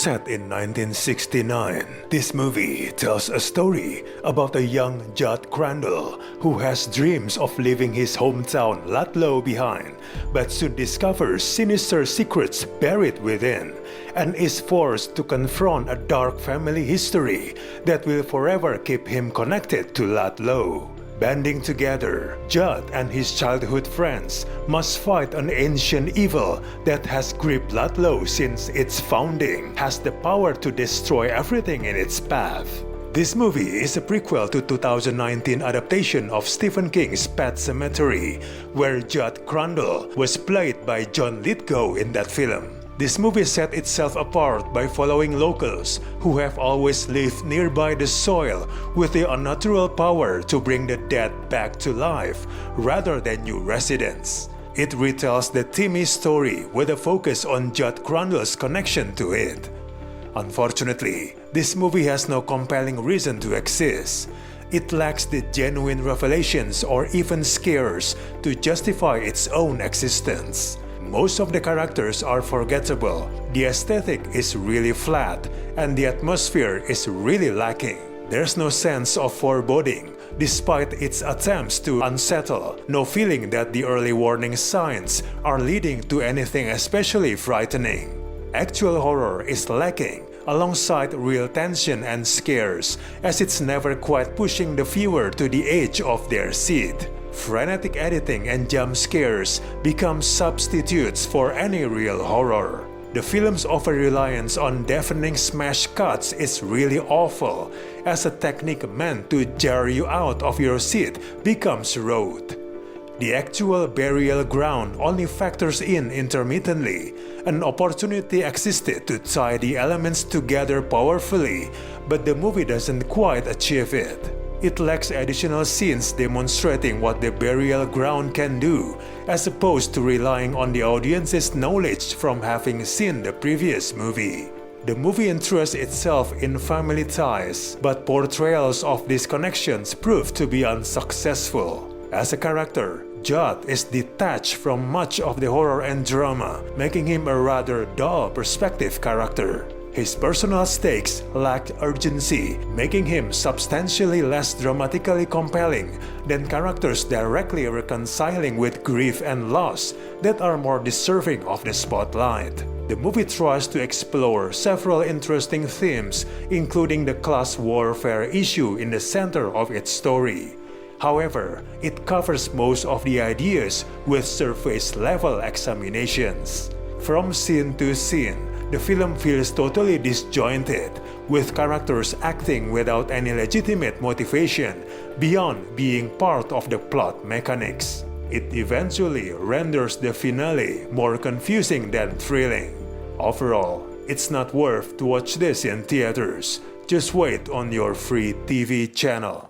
Set in 1969, this movie tells a story about a young Jud Crandall who has dreams of leaving his hometown Ludlow behind, but soon discovers sinister secrets buried within, and is forced to confront a dark family history that will forever keep him connected to Ludlow. Banding together, Jud and his childhood friends must fight an ancient evil that has gripped Ludlow since its founding, has the power to destroy everything in its path. This movie is a prequel to 2019 adaptation of Stephen King's Pet Sematary, where Jud Crandall was played by John Lithgow in that film. This movie set itself apart by following locals who have always lived nearby the soil with the unnatural power to bring the dead back to life rather than new residents. It retells the Timmy story with a focus on Jud Crandall's connection to it. Unfortunately, this movie has no compelling reason to exist. It lacks the genuine revelations or even scares to justify its own existence. Most of the characters are forgettable, the aesthetic is really flat, and the atmosphere is really lacking. There's no sense of foreboding, despite its attempts to unsettle, no feeling that the early warning signs are leading to anything especially frightening. Actual horror is lacking, alongside real tension and scares, as it's never quite pushing the viewer to the edge of their seat. Frenetic editing and jump scares become substitutes for any real horror. The film's over-reliance on deafening smash cuts is really awful, as a technique meant to jar you out of your seat becomes rote. The actual burial ground only factors in intermittently. An opportunity existed to tie the elements together powerfully, but the movie doesn't quite achieve it. It lacks additional scenes demonstrating what the burial ground can do, as opposed to relying on the audience's knowledge from having seen the previous movie. The movie entrusts itself in family ties, but portrayals of these connections prove to be unsuccessful. As a character, Jud is detached from much of the horror and drama, making him a rather dull perspective character. His personal stakes lack urgency, making him substantially less dramatically compelling than characters directly reconciling with grief and loss that are more deserving of the spotlight. The movie tries to explore several interesting themes, including the class warfare issue in the center of its story. However, it covers most of the ideas with surface-level examinations. From scene to scene, the film feels totally disjointed, with characters acting without any legitimate motivation beyond being part of the plot mechanics. It eventually renders the finale more confusing than thrilling. Overall, it's not worth to watch this in theaters. Just wait on your free TV channel.